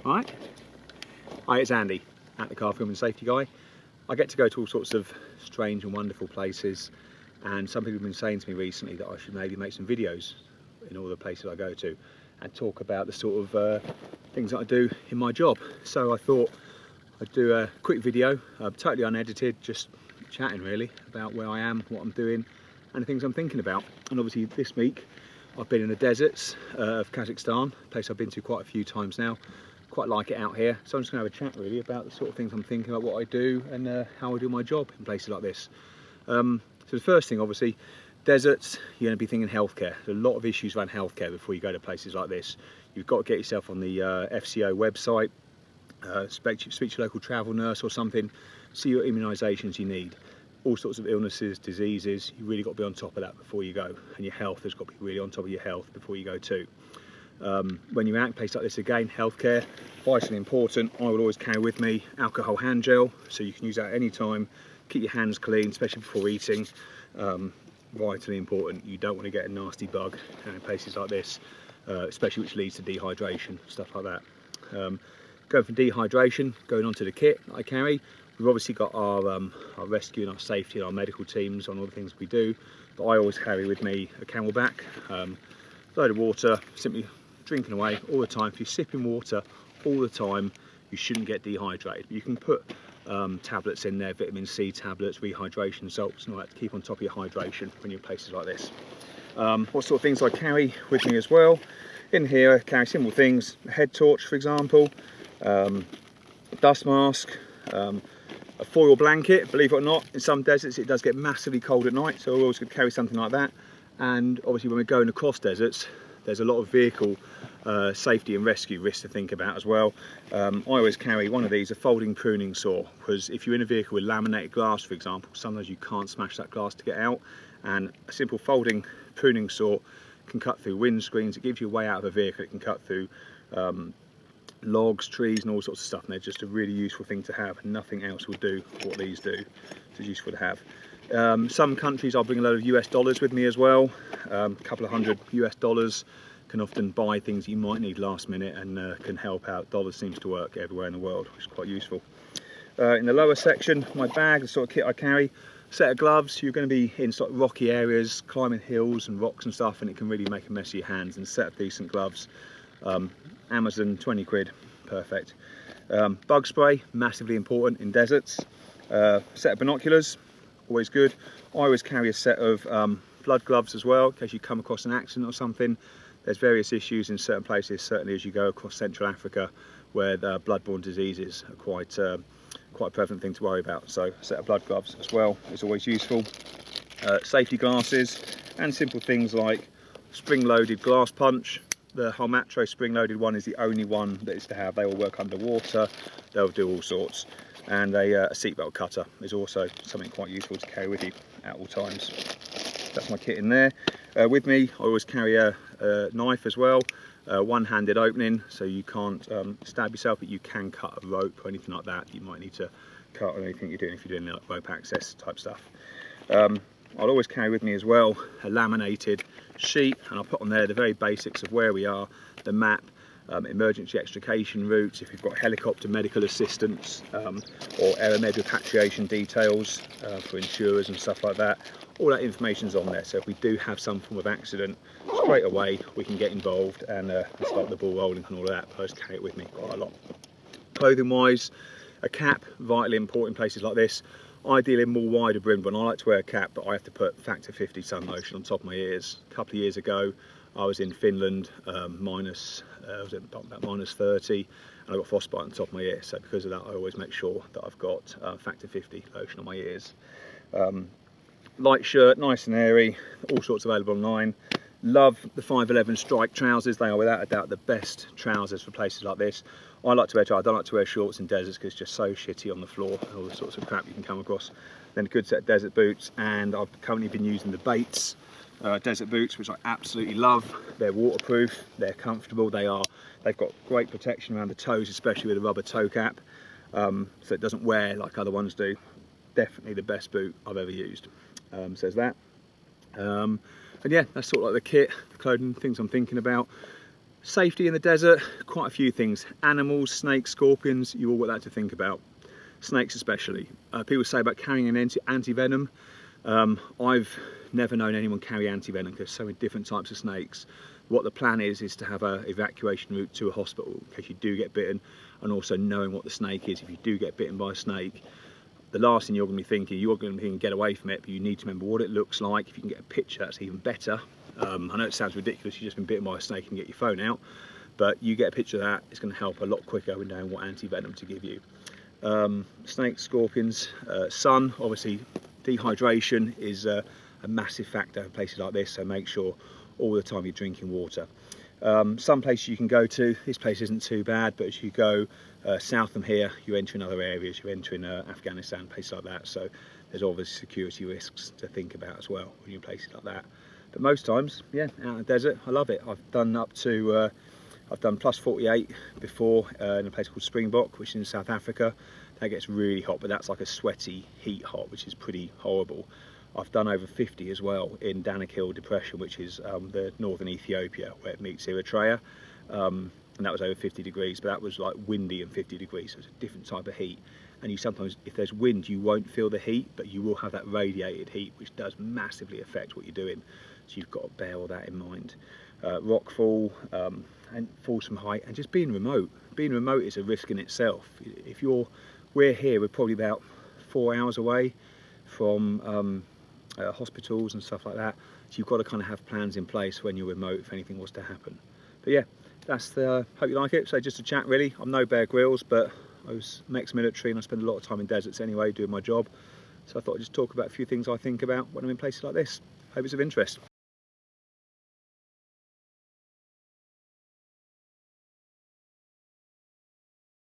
Right. Hi, it's Andy at the Car Film and Safety Guy. I get to go to all sorts of strange and wonderful places, and some people have been saying to me recently that I should maybe make some videos in all the places I go to and talk about the sort of things that I do in my job. So I thought I'd do a quick video, totally unedited, just chatting really about where I am, what I'm doing and the things I'm thinking about. And obviously this week I've been in the deserts of Kazakhstan, a place I've been to quite a few times now. Quite like it out here, so I'm just going to have a chat really about the sort of things I'm thinking about, what I do and how I do my job in places like this. So the first thing, obviously, deserts, you're going to be thinking healthcare. There's a lot of issues around healthcare before you go to places like this. You've got to get yourself on the FCO website, speak to your local travel nurse or something, see your immunisations you need. All sorts of illnesses, diseases, you really got to be on top of that before you go, and your health has got to be really on top of your health before you go too. When you're out in a place like this, again, healthcare, vitally important. I will always carry with me alcohol hand gel, so you can use that at any time. Keep your hands clean, especially before eating. Vitally important. You don't want to get a nasty bug in places like this, especially which leads to dehydration, stuff like that. Going from dehydration, going on to the kit that I carry. We've obviously got our rescue and our safety and our medical teams on all the things we do, but I always carry with me a camelback, load of water, simply drinking away all the time. If you're sipping water all the time, you shouldn't get dehydrated. You can put tablets in there, vitamin C tablets, rehydration salts and all that to keep on top of your hydration when you're in places like this. What sort of things I carry with me as well? In here I carry simple things, a head torch for example, a dust mask, a foil blanket. Believe it or not, in some deserts it does get massively cold at night, so I always could carry something like that. And obviously when we're going across deserts, there's a lot of vehicle safety and rescue risks to think about as well. I always carry one of these, a folding pruning saw, because if you're in a vehicle with laminated glass, for example, sometimes you can't smash that glass to get out, and a simple folding pruning saw can cut through windscreens. It gives you a way out of a vehicle. It can cut through logs, trees and all sorts of stuff, and they're just a really useful thing to have. Nothing else will do what these do, so it's useful to have. Some countries I'll bring a load of US dollars with me as well. A couple of $100 US can often buy things you might need last minute and can help out. Dollars seems to work everywhere in the world, which is quite useful. In the lower section, my bag, the sort of kit I carry, set of gloves. You're going to be in sort of rocky areas, climbing hills and rocks and stuff, and it can really make a mess of your hands. And set of decent gloves. Amazon, 20 quid, perfect. Bug spray, massively important in deserts. Set of binoculars, always good. I always carry a set of blood gloves as well, in case you come across an accident or something. There's various issues in certain places, certainly as you go across Central Africa, where the bloodborne diseases are quite a prevalent thing to worry about. So a set of blood gloves as well is always useful. Safety glasses and simple things like spring-loaded glass punch. The Halmatro spring-loaded one is the only one that is to have. They all work underwater, they'll do all sorts. And a seatbelt cutter is also something quite useful to carry with you at all times. That's my kit in there. With me, I always carry a knife as well, one-handed opening, so you can't stab yourself, but you can cut a rope or anything like that. You might need to cut on anything you're doing if you're doing like rope access type stuff. I'll always carry with me as well a laminated sheet, and I'll put on there the very basics of where we are, the map, emergency extrication routes, if you've got helicopter medical assistance or aeromed repatriation details for insurers and stuff like that. All that information's on there, so if we do have some form of accident, straight away we can get involved and start the ball rolling and all of that. I just carry it with me quite a lot. Clothing wise, a cap, vitally important in places like this. Ideally more wider brimmed one. I like to wear a cap, but I have to put factor 50 sun lotion on top of my ears. A couple of years ago I was in Finland, minus 30, and I got frostbite on top of my ear, so because of that I always make sure that I've got factor 50 lotion on my ears. Light shirt, nice and airy, all sorts available online. Love the 511 strike trousers. They are without a doubt the best trousers for places like this. I like to wear, I don't like to wear shorts in deserts because it's just so shitty on the floor, all the sorts of crap you can come across. Then a good set of desert boots, and I've currently been using the Bates desert boots, which I absolutely love. They're waterproof, they're comfortable, they've got great protection around the toes, especially with a rubber toe cap, so it doesn't wear like other ones do. Definitely the best boot I've ever used. Says that. And yeah, that's sort of like the kit, the clothing, things I'm thinking about. Safety in the desert, quite a few things. Animals, snakes, scorpions, you all got that to think about. Snakes especially. People say about carrying an anti-venom. I've never known anyone carry anti-venom because there's so many different types of snakes. What the plan is to have an evacuation route to a hospital in case you do get bitten, and also knowing what the snake is. If you do get bitten by a snake, the last thing you're going to be thinking, you're going to be thinking get away from it, but you need to remember what it looks like. If you can get a picture, that's even better. I know it sounds ridiculous, you've just been bitten by a snake and get your phone out, but you get a picture of that, it's going to help a lot quicker when knowing what anti-venom to give you. Snakes, scorpions, sun, obviously dehydration is a massive factor in places like this, so make sure all the time you're drinking water. Some places you can go to, this place isn't too bad, but as you go south from here, you enter in other areas, you enter in Afghanistan, places like that, so there's obviously security risks to think about as well when you're in places like that. But most times, yeah, out in the desert, I love it. I've done up to, I've done plus 48 before in a place called Springbok, which is in South Africa. That gets really hot, but that's like a sweaty heat hot, which is pretty horrible. I've done over 50 as well in Danik Hill Depression, which is the northern Ethiopia where it meets Eritrea. And that was over 50 degrees, but that was like windy and 50 degrees, so it's a different type of heat. And you sometimes, if there's wind, you won't feel the heat, but you will have that radiated heat, which does massively affect what you're doing. So you've got to bear all that in mind. Rockfall, and falls from height, and just being remote. Being remote is a risk in itself. If we're here, we're probably about 4 hours away from hospitals and stuff like that. So you've got to kind of have plans in place when you're remote if anything was to happen. But yeah, that's the, hope you like it. So just a chat really. I'm no Bear Grylls, but I was ex-military and I spend a lot of time in deserts anyway doing my job. So I thought I'd just talk about a few things I think about when I'm in places like this. Hope it's of interest.